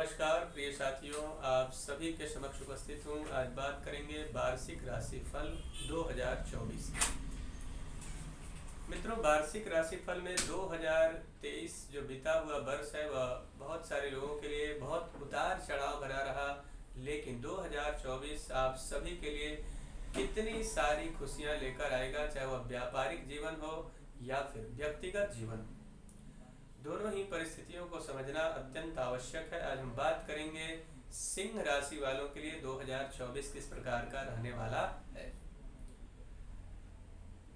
नमस्कार प्रिय साथियों, आप सभी के समक्ष उपस्थित हूँ। आज बात करेंगे वार्षिक राशिफल 2024 की। मित्रों, वार्षिक राशिफल में 2023 जो बीता हुआ वर्ष है वह बहुत सारे लोगों के लिए बहुत उतार चढ़ाव भरा रहा, लेकिन 2024 आप सभी के लिए कितनी सारी खुशियाँ लेकर आएगा, चाहे वह व्यापारिक जीवन हो या फिर व्यक्तिगत जीवन। दोनों ही परिस्थितियों को समझना अत्यंत आवश्यक है। आज हम बात करेंगे सिंह राशि वालों के लिए 2024 किस प्रकार का रहने वाला है।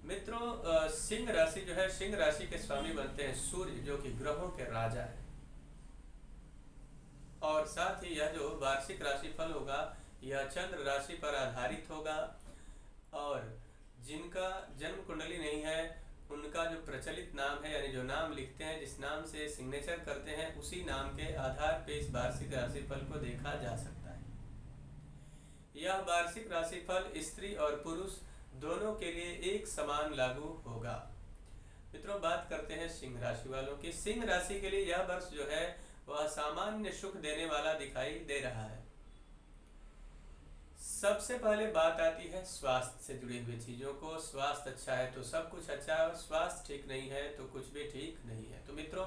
मित्रों, सिंह राशि जो है, सिंह राशि के स्वामी बनते हैं सूर्य, जो कि ग्रहों के राजा है। और साथ ही यह जो वार्षिक राशिफल होगा यह चंद्र राशि पर आधारित होगा, और जिनका जन्म कुंडली नहीं है उनका जो प्रचलित नाम है, यानी जो नाम लिखते हैं, जिस नाम से सिग्नेचर करते हैं, उसी नाम के आधार पे इस वार्षिक राशिफल को देखा जा सकता है। यह वार्षिक राशिफल स्त्री और पुरुष दोनों के लिए एक समान लागू होगा। मित्रों, बात करते हैं सिंह राशि वालों की। सिंह राशि के लिए यह वर्ष जो है वह सामान्य सुख देने वाला दिखाई दे रहा है। सबसे पहले बात आती है स्वास्थ्य से जुड़ी हुई चीज़ों को। स्वास्थ्य अच्छा है तो सब कुछ अच्छा है, और स्वास्थ्य ठीक नहीं है तो कुछ भी ठीक नहीं है। तो मित्रों,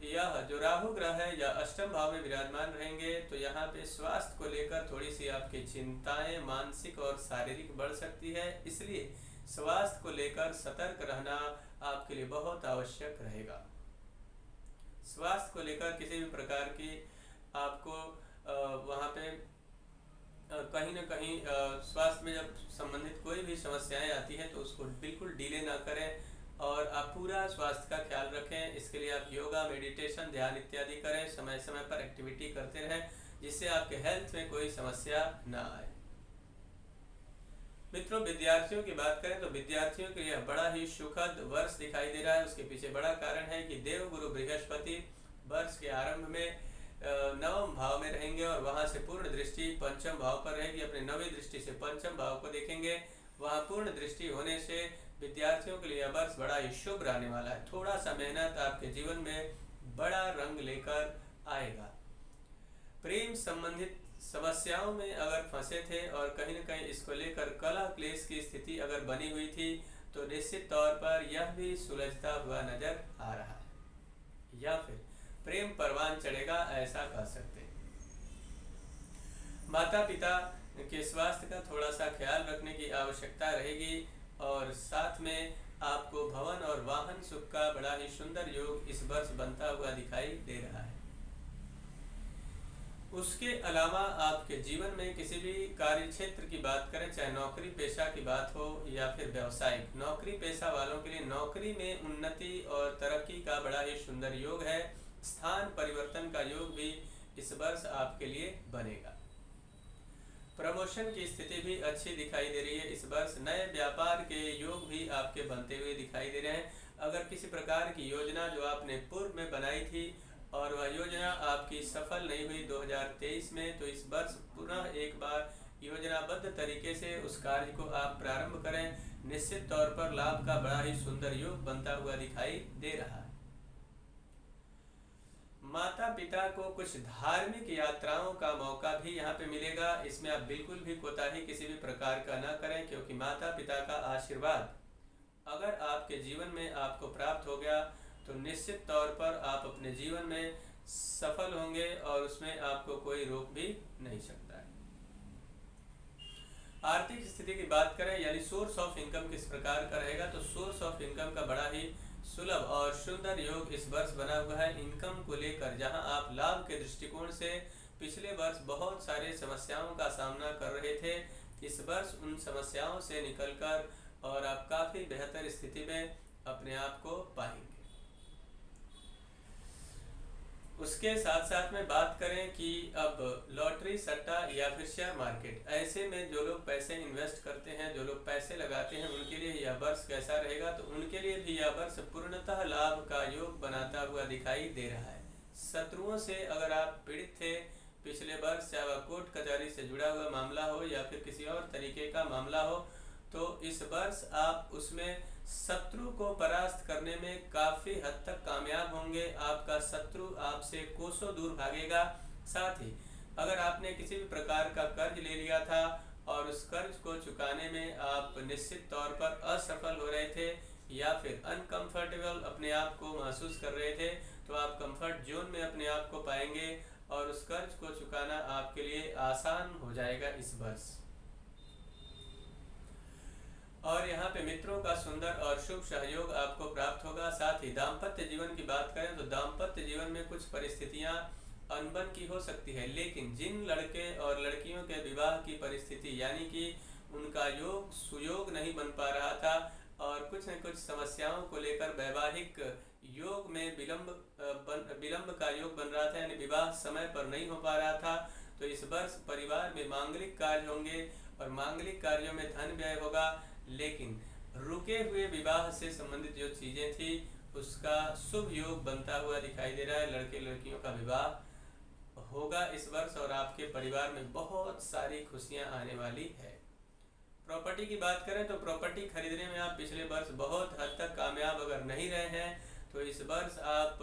यह जो राहु ग्रह है या अष्टम भाव में विराजमान रहेंगे, तो यहाँ पे स्वास्थ्य को लेकर थोड़ी सी आपकी चिंताएं मानसिक और शारीरिक बढ़ सकती है। इसलिए स्वास्थ्य को लेकर सतर्क रहना आपके लिए बहुत आवश्यक रहेगा। स्वास्थ्य को लेकर किसी भी प्रकार की आपको वहाँ पे कहीं ना कहीं स्वास्थ्य में जब संबंधित कोई भी समस्याएं आती हैं तो उसको बिल्कुल डिले ना करें, और आप पूरा स्वास्थ्य का ख्याल रखें। इसके लिए आप योगा, मेडिटेशन, ध्यान इत्यादि करें, समय समय पर एक्टिविटी करते रहें, जिससे आपके हेल्थ में कोई समस्या ना आए। मित्रों, विद्यार्थियों की बात करें तो विद्यार्थियों के लिए बड़ा ही सुखद वर्ष दिखाई दे रहा है। उसके पीछे बड़ा कारण है कि देवगुरु बृहस्पति वर्ष के आरंभ में नवम भाव में रहेंगे, और वहां से पूर्ण दृष्टि पंचम भाव पर रहेगी। अपने नवी दृष्टि से पंचम भाव को देखेंगे। वहां पूर्ण दृष्टि होने से विद्यार्थियों के लिए यह वर्ष बड़ा ही शुभ रहने वाला है। थोड़ा सा मेहनत आपके जीवन में बड़ा रंग लेकर आएगा। प्रेम संबंधित समस्याओं में अगर फंसे थे और कहीं न कहीं इसको लेकर कलह क्लेश की स्थिति अगर बनी हुई थी, तो निश्चित तौर पर यह भी सुलझता हुआ नजर आ रहा है, या फिर प्रेम परवान चढ़ेगा, ऐसा कह सकते हैं। माता पिता के स्वास्थ्य का थोड़ा सा ख्याल रखने की आवश्यकता रहेगी, और साथ में आपको भवन और वाहन सुख का बड़ा ही सुंदर योग इस वर्ष बनता हुआ दिखाई दे रहा है। उसके अलावा आपके जीवन में किसी भी कार्य क्षेत्र की बात करें, चाहे नौकरी पेशा की बात हो या फिर व्यावसायिक, नौकरी पेशा वालों के लिए नौकरी में उन्नति और तरक्की का बड़ा ही सुंदर योग है। स्थान परिवर्तन का योग भी इस वर्ष आपके लिए बनेगा। प्रमोशन की स्थिति भी अच्छी दिखाई दे रही है इस वर्ष। नए व्यापार के योग भी आपके बनते हुए दिखाई दे रहे हैं। अगर किसी प्रकार की योजना जो आपने पूर्व में बनाई थी और वह योजना आपकी सफल नहीं हुई 2023 में, तो इस वर्ष पुनः एक बार योजनाबद्ध तरीके से उस कार्य को आप प्रारंभ करें। निश्चित तौर पर लाभ का बड़ा ही सुंदर योग बनता हुआ दिखाई दे रहा है। माता पिता को कुछ धार्मिक यात्राओं का मौका भी यहाँ पे मिलेगा। इसमें आप बिल्कुल भी कोताही किसी भी प्रकार का ना करें, क्योंकि माता पिता का आशीर्वाद अगर आपके जीवन में आपको प्राप्त हो गया तो निश्चित तौर पर आप अपने जीवन में सफल होंगे, और उसमें आपको कोई रोक भी नहीं सकता है। आर्थिक स्थिति की बात करें, यानी सोर्स ऑफ इनकम किस प्रकार का रहेगा, तो सोर्स ऑफ इनकम का बड़ा ही सुलभ और सुंदर योग इस वर्ष बना हुआ है। इनकम को लेकर जहां आप लाभ के दृष्टिकोण से पिछले वर्ष बहुत सारे समस्याओं का सामना कर रहे थे, इस वर्ष उन समस्याओं से निकलकर और आप काफी बेहतर स्थिति में अपने आप को पाएंगे। उसके साथ साथ में बात करें कि अब लॉटरी, सट्टा या फिर शेयर मार्केट, ऐसे में जो लोग पैसे इन्वेस्ट करते हैं, जो लोग पैसे लगाते हैं, उनके लिए यह वर्ष कैसा रहेगा, तो उनके लिए भी यह वर्ष पूर्णतः लाभ का योग बनाता हुआ दिखाई दे रहा है। शत्रुओं से अगर आप पीड़ित थे पिछले वर्ष, चाहे वह कोर्ट कचहरी से जुड़ा हुआ मामला हो या फिर किसी और तरीके का मामला हो, तो इस वर्ष आप उसमें शत्रु को परास्त करने में काफी हद तक कामयाब होंगे। आपका शत्रु आपसे कोसों दूर भागेगा। साथ ही अगर आपने किसी भी प्रकार का कर्ज ले लिया था और उस कर्ज को चुकाने में आप निश्चित तौर पर असफल हो रहे थे या फिर अनकंफर्टेबल अपने आप को महसूस कर रहे थे, तो आप कंफर्ट जोन में अपने आप को पाएंगे और उस कर्ज को चुकाना आपके लिए आसान हो जाएगा इस वर्ष। और यहाँ पे मित्रों का सुंदर और शुभ सहयोग आपको प्राप्त होगा। साथ ही दाम्पत्य जीवन की बात करें तो दाम्पत्य जीवन में कुछ परिस्थितियां अनबन की हो सकती है, लेकिन जिन लड़के और लड़कियों के विवाह की परिस्थिति यानी कि उनका योग सुयोग नहीं बन पा रहा था और कुछ न कुछ समस्याओं को लेकर वैवाहिक योग में विलंब का योग बन रहा था, यानी विवाह समय पर नहीं हो पा रहा था, तो इस वर्ष परिवार में मांगलिक कार्य होंगे और मांगलिक कार्यों में धन व्यय होगा। लेकिन रुके हुए विवाह से संबंधित जो चीजें थी उसका शुभ योग बनता हुआ दिखाई दे रहा है। लड़के लड़कियों का विवाह होगा इस वर्ष और आपके परिवार में बहुत सारी खुशियां आने वाली है। प्रॉपर्टी की बात करें तो प्रॉपर्टी खरीदने में आप पिछले वर्ष बहुत हद तक कामयाब अगर नहीं रहे हैं तो इस वर्ष आप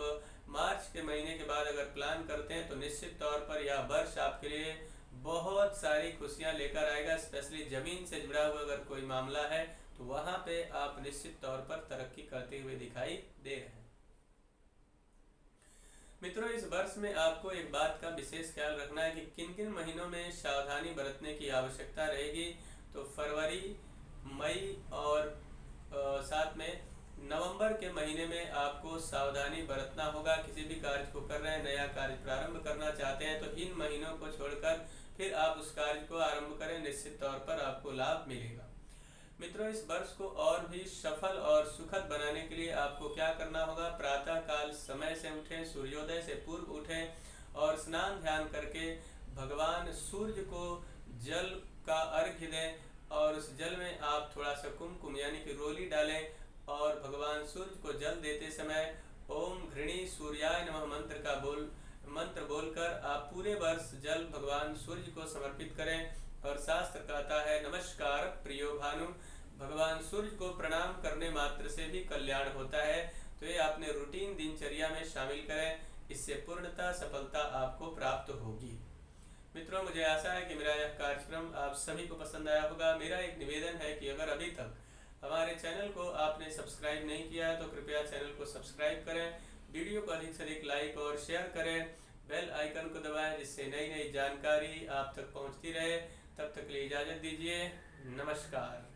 मार्च के महीने के बाद अगर प्लान करते हैं तो निश्चित तौर पर यह वर्ष आपके लिए बहुत सारी खुशियां लेकर आएगा। स्पेशली जमीन से जुड़ा हुआ अगर कोई मामला है तो वहां पे आप निश्चित तौर पर तरक्की करते हुए दिखाई दे रहे हैं। मित्रों, इस वर्ष में आपको एक बात का विशेष ख्याल रखना है कि किन किन महीनों में सावधानी बरतने की आवश्यकता रहेगी। तो फरवरी, मई और साथ में नवंबर के महीने में आपको सावधानी बरतना होगा। किसी भी कार्य को कर रहे हैं, नया कार्य प्रारंभ करना चाहते हैं तो इन महीनों को छोड़कर फिर आप उस कार्य को आरंभ करें, निश्चित तौर पर आपको लाभ मिलेगा। मित्रों, इस वर्ष को और भी सफल और सुखद बनाने के लिए आपको क्या करना होगा, प्रातः काल समय से उठें, सूर्योदय से पूर्व उठें और स्नान ध्यान करके भगवान सूर्य को जल का अर्घ्य दें और उस जल में आप थोड़ा सा कुमकुम यानी कि रोली डालें और भगवान सूर्य को जल देते समय ओम घृणी सूर्याय नमः मंत्र बोलकर आप पूरे वर्ष जल भगवान सूर्य को समर्पित करें। और शास्त्र कहता है नमस्कार प्रियो भानु, भगवान सूर्य को प्रणाम करने मात्र से भी कल्याण होता है। तो ये आपने रूटीन दिनचर्या में शामिल करें, इससे पूर्णता सफलता आपको प्राप्त होगी। मित्रों, मुझे आशा है कि मेरा यह कार्यक्रम आप सभी को पसंद आया होगा। मेरा एक निवेदन है कि अगर अभी तक हमारे चैनल को आपने सब्सक्राइब नहीं किया है तो कृपया चैनल को सब्सक्राइब करें, वीडियो को अधिक से अधिक लाइक और शेयर करें, बेल आइकन को दबाएं जिससे नई नई जानकारी आप तक पहुंचती रहे। तब तक के लिए इजाज़त दीजिए। नमस्कार।